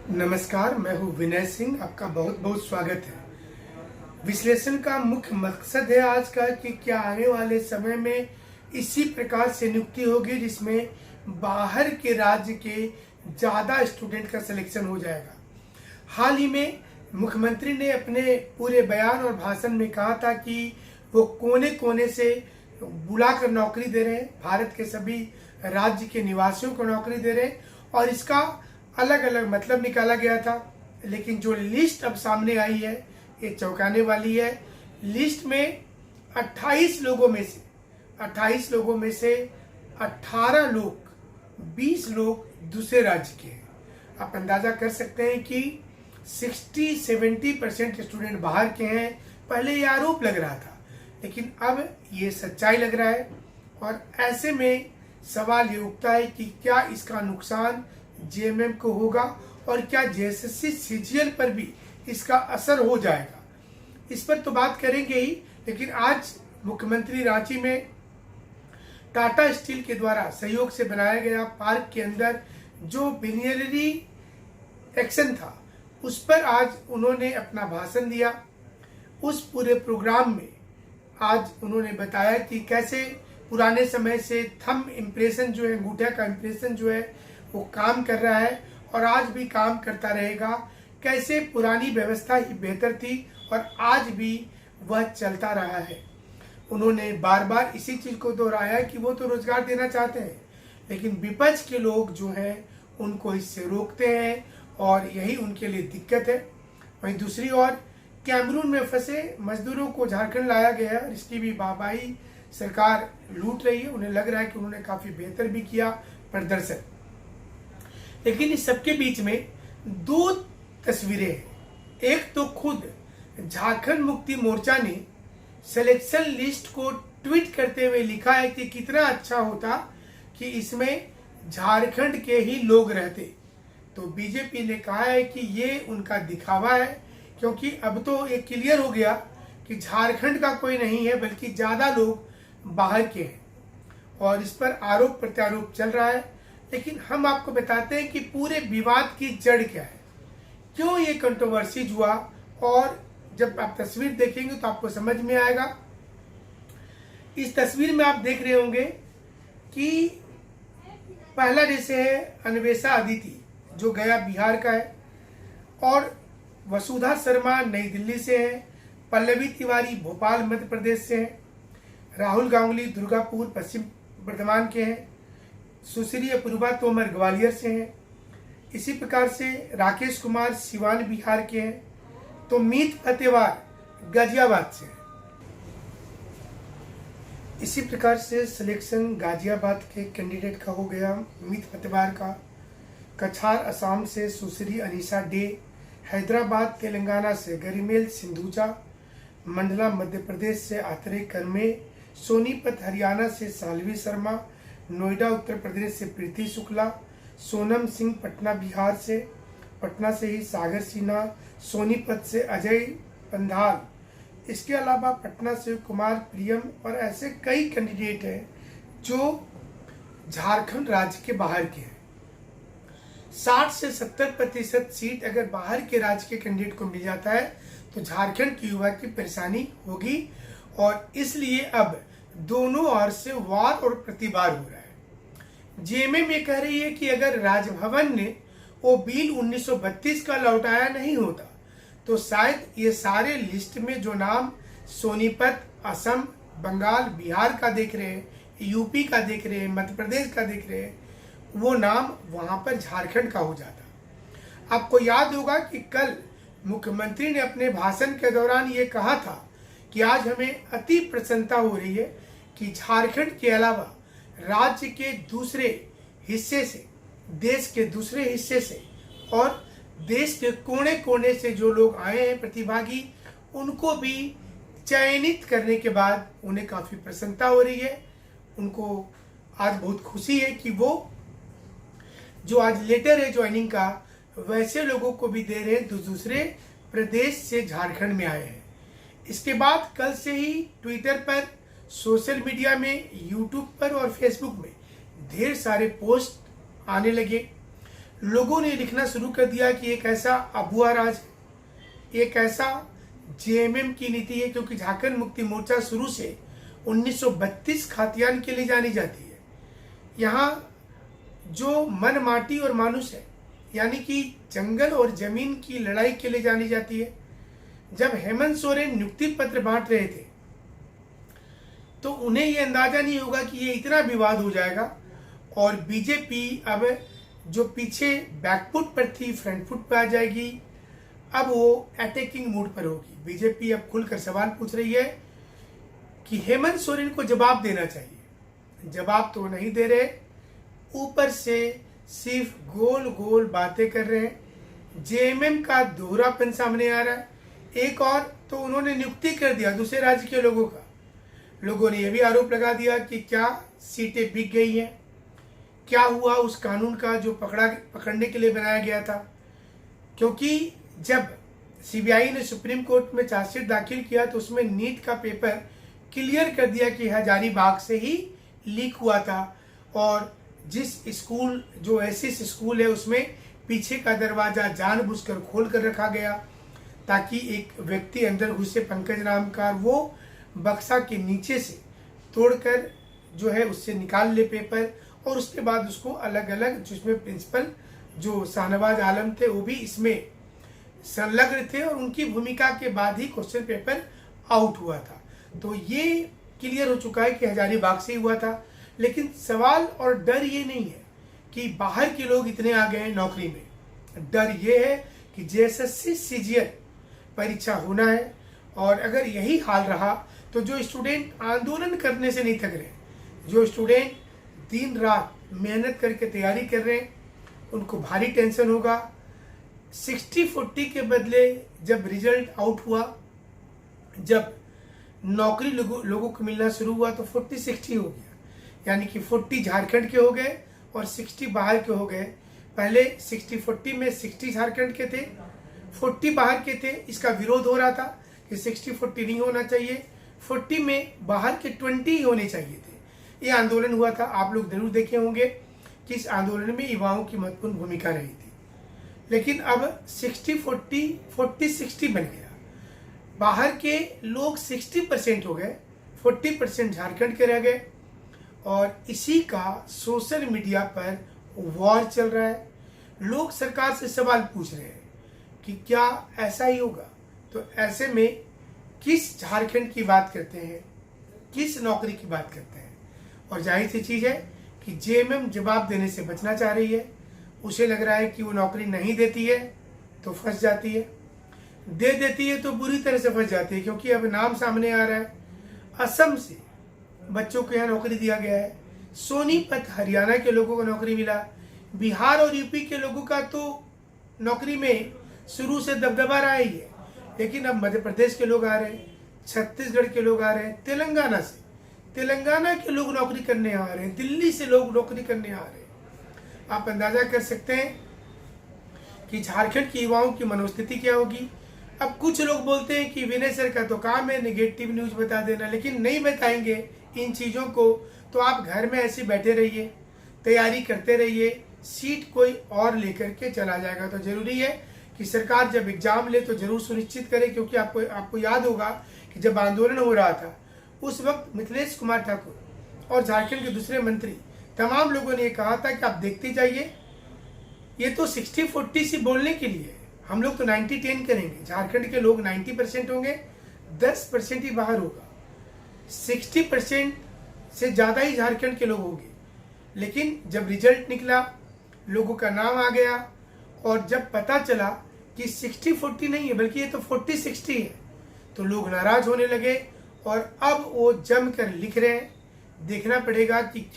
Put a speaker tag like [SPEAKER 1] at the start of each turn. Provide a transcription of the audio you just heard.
[SPEAKER 1] नमस्कार, मैं हूं विनय सिंह। आपका बहुत बहुत स्वागत है। विश्लेषण का मुख्य मकसद है आज का कि क्या आने वाले समय में इसी प्रकार से नियुक्ति होगी जिसमें बाहर के राज्य के ज़्यादा स्टूडेंट का सिलेक्शन हो जाएगा। हाल ही में मुख्यमंत्री ने अपने पूरे बयान और भाषण में कहा था कि वो कोने कोने से बुलाकर नौकरी दे रहे हैं, भारत के सभी राज्य के निवासियों को नौकरी दे रहे हैं और इसका अलग अलग मतलब निकाला गया था। लेकिन जो लिस्ट अब सामने आई है ये चौंकाने वाली है। लिस्ट में 28 लोगों में से 18 लोग 20 लोग दूसरे राज्य के हैं। आप अंदाजा कर सकते हैं कि 60-70% स्टूडेंट बाहर के हैं। पहले ये आरोप लग रहा था लेकिन अब ये सच्चाई लग रहा है और ऐसे में सवाल ये उठता है कि क्या इसका नुकसान जेएमएम को होगा और क्या जेएसएससी सीजीएल पर भी इसका असर हो जाएगा। इस पर तो बात करेंगे ही, लेकिन आज मुख्यमंत्री रांची में टाटा स्टील के द्वारा सहयोग से बनाया गया पार्क के अंदर जो बिलियनरी एक्शन था उस पर आज उन्होंने अपना भाषण दिया। उस पूरे प्रोग्राम में आज उन्होंने बताया कि कैसे पुराने समय से थंब इम्प्रेशन जो है, अंगूठे का इम्प्रेशन जो है वो काम कर रहा है और आज भी काम करता रहेगा। कैसे पुरानी व्यवस्था ही बेहतर थी और आज भी वह चलता रहा है। उन्होंने बार बार इसी चीज को दोहराया कि वो तो रोजगार देना चाहते हैं लेकिन विपक्ष के लोग जो हैं उनको इससे रोकते हैं और यही उनके लिए दिक्कत है। वहीं दूसरी ओर कैमरून में फंसे मजदूरों को झारखंड लाया गया और इसकी भी वाहवाही सरकार लूट रही है। उन्हें लग रहा है कि उन्होंने काफी बेहतर भी किया प्रदर्शन। लेकिन इस सबके बीच में दो तस्वीरें हैं। एक तो खुद झारखंड मुक्ति मोर्चा ने सिलेक्शन लिस्ट को ट्वीट करते हुए लिखा है कि कितना अच्छा होता कि इसमें झारखंड के ही लोग रहते। तो बीजेपी ने कहा है कि ये उनका दिखावा है क्योंकि अब तो ये क्लियर हो गया कि झारखंड का कोई नहीं है बल्कि ज्यादा लोग बाहर के हैं और इस पर आरोप प्रत्यारोप चल रहा है। लेकिन हम आपको बताते हैं कि पूरे विवाद की जड़ क्या है, क्यों ये कंट्रोवर्सी हुआ और जब आप तस्वीर देखेंगे तो आपको समझ में आएगा। इस तस्वीर में आप देख रहे होंगे कि पहला जैसे है अन्वेषा अदिति जो गया बिहार का है और वसुधा शर्मा नई दिल्ली से है, पल्लवी तिवारी भोपाल मध्य प्रदेश से है, राहुल गांगुली दुर्गापुर पश्चिम बर्धमान के हैं, सुश्री अपूर्वा तोमर ग्वालियर से हैं, इसी प्रकार से राकेश कुमार सिवान बिहार के हैं, तो मीत फतेवार गाजियाबाद से हैं। इसी प्रकार से सिलेक्शन गाजियाबाद के कैंडिडेट का हो गया मीत फतेवार का। कछार असम से सुश्री अनीसा डे, हैदराबाद तेलंगाना से गरिमेल सिंधुजा, मंडला मध्य प्रदेश से आत्रे कर्मे, सोनीपत हरियाणा से सालवी शर्मा, नोएडा उत्तर प्रदेश से प्रीति शुक्ला, सोनम सिंह पटना बिहार से, पटना से ही सागर सिन्हा, सोनीपत से अजय पंधाल, इसके अलावा पटना से कुमार प्रियम और ऐसे कई कैंडिडेट हैं जो झारखंड राज्य के बाहर के हैं। 60 से 70% सीट अगर बाहर के राज्य के कैंडिडेट को मिल जाता है तो झारखंड की युवा की परेशानी होगी और इसलिए अब दोनों ओर से वार और प्रतिवार हो रहा है। जेएमएम ये कह रही है कि अगर राजभवन ने वो बिल 1932 का लौटाया नहीं होता तो शायद ये सारे लिस्ट में जो नाम सोनीपत, असम, बंगाल, बिहार का देख रहे हैं, यूपी का देख रहे हैं, मध्य प्रदेश का देख रहे हैं, वो नाम वहां पर झारखंड का हो जाता। आपको याद होगा कि कल मुख्यमंत्री ने अपने भाषण के दौरान ये कहा था कि आज हमें अति प्रसन्नता हो रही है कि झारखंड के अलावा राज्य के दूसरे हिस्से से, देश के दूसरे हिस्से से और देश के कोने कोने से जो लोग आए हैं प्रतिभागी, उनको भी चयनित करने के बाद उन्हें काफी प्रसन्नता हो रही है। उनको आज बहुत खुशी है कि वो जो आज लेटर है ज्वाइनिंग का वैसे लोगों को भी दे रहे हैं जो दूसरे प्रदेश से झारखंड में आए हैं। इसके बाद कल से ही ट्विटर पर, सोशल मीडिया में, यूट्यूब पर और फेसबुक में ढेर सारे पोस्ट आने लगे। लोगों ने लिखना शुरू कर दिया कि एक ऐसा अबुआ राज है, एक ऐसा जेएमएम की नीति है, क्योंकि झारखंड मुक्ति मोर्चा शुरू से 1932 खातियान के लिए जानी जाती है। यहाँ जो मन माटी और मानुष है, यानी कि जंगल और जमीन की लड़ाई के लिए जानी जाती है। जब हेमंत सोरेन नियुक्ति पत्र बांट रहे थे तो उन्हें ये अंदाजा नहीं होगा कि ये इतना विवाद हो जाएगा और बीजेपी अब जो पीछे बैकफुट पर थी फ्रंट फुट पर आ जाएगी। अब वो अटैकिंग मूड पर होगी। बीजेपी अब खुलकर सवाल पूछ रही है कि हेमंत सोरेन को जवाब देना चाहिए। जवाब तो नहीं दे रहे, ऊपर से सिर्फ गोल गोल बातें कर रहे हैं। जेएमएम का दोहरापन सामने आ रहा है। एक और तो उन्होंने नियुक्ति कर दिया दूसरे राज्य के लोगों का। लोगों ने यह भी आरोप लगा दिया कि क्या सीटें बिक गई हैं, क्या हुआ उस कानून का जो पकड़ने के लिए बनाया गया था। क्योंकि जब सीबीआई ने सुप्रीम कोर्ट में चार्जशीट दाखिल किया तो उसमें नीट का पेपर क्लियर कर दिया कि हजारीबाग से ही लीक हुआ था और जिस स्कूल जो एसएस स्कूल है उसमें पीछे का दरवाजा जानबूझकर खोल कर रखा गया ताकि एक व्यक्ति अंदर घुसे, पंकज नाम का, वो बक्सा के नीचे से तोड़कर जो है उससे निकाल ले पेपर और उसके बाद उसको अलग अलग, जिसमें प्रिंसिपल जो शाहनवाज आलम थे वो भी इसमें संलग्न थे और उनकी भूमिका के बाद ही क्वेश्चन पेपर आउट हुआ था। तो ये क्लियर हो चुका है कि हजारीबाग से ही हुआ था। लेकिन सवाल और डर ये नहीं है कि बाहर के लोग इतने आ गए हैं नौकरी में। डर ये है कि जेएसएससी सीजीएल परीक्षा होना है और अगर यही हाल रहा तो जो स्टूडेंट आंदोलन करने से नहीं थक रहे, जो स्टूडेंट दिन रात मेहनत करके तैयारी कर रहे हैं, उनको भारी टेंशन होगा। 60-40 के बदले जब रिजल्ट आउट हुआ, जब नौकरी लोगों को मिलना शुरू हुआ तो 40-60 हो गया, यानी कि 40 झारखंड के हो गए और 60 बाहर के हो गए। पहले 60-40 में 60 झारखंड के थे, 40 बाहर के थे। इसका विरोध हो रहा था कि 60-40 नहीं होना चाहिए, 40 में बाहर के 20 ही होने चाहिए थे। ये आंदोलन हुआ था, आप लोग जरूर देखे होंगे कि इस आंदोलन में युवाओं की महत्वपूर्ण भूमिका रही थी। लेकिन अब 60-40, 40-60 बन गया। बाहर के लोग 60% हो गए, 40% झारखंड के रह गए और इसी का सोशल मीडिया पर वॉर चल रहा है। लोग सरकार से सवाल पूछ रहे हैं कि क्या ऐसा ही होगा। तो ऐसे में किस झारखंड की बात करते हैं, किस नौकरी की बात करते हैं। और जाहिर सी चीज है कि जेएमएम जवाब देने से बचना चाह रही है। उसे लग रहा है कि वो नौकरी नहीं देती है तो फंस जाती है, दे देती है तो बुरी तरह से फंस जाती है। क्योंकि अब नाम सामने आ रहा है, असम से बच्चों को यहाँ नौकरी दिया गया है, सोनीपत हरियाणा के लोगों को नौकरी मिला, बिहार और यूपी के लोगों का तो नौकरी में शुरू से दबदबा रहा ही है। लेकिन अब मध्य प्रदेश के लोग आ रहे हैं, छत्तीसगढ़ के लोग आ रहे हैं, तेलंगाना के लोग नौकरी करने आ रहे हैं, दिल्ली से लोग नौकरी करने आ रहे हैं। आप अंदाजा कर सकते हैं कि झारखंड के युवाओं की मनोस्थिति क्या होगी। अब कुछ लोग बोलते हैं कि विनय सर का तो काम है नेगेटिव न्यूज बता देना, लेकिन नहीं बताएंगे इन चीज़ों को तो आप घर में ऐसे बैठे रहिए, तैयारी करते रहिए, सीट कोई और लेकर के चला जाएगा। तो जरूरी है कि सरकार जब एग्जाम ले तो जरूर सुनिश्चित करे। क्योंकि आपको याद होगा कि जब आंदोलन हो रहा था उस वक्त मिथिलेश कुमार ठाकुर और झारखंड के दूसरे मंत्री तमाम लोगों ने कहा था कि आप देखते जाइए, ये तो 60-40 से बोलने के लिए, हम लोग तो 90-10 करेंगे। झारखंड के लोग 90% होंगे, 10% ही बाहर होगा, 60% से ज़्यादा ही झारखंड के लोग होंगे। लेकिन जब रिजल्ट निकला, लोगों का नाम आ गया और जब पता चला कि 60-40 नहीं है बल्कि ये तो 40-60 है, तो लोग नाराज होने लगे और अब वो जमकर लिख रहे हैं। देखना पड़ेगा कि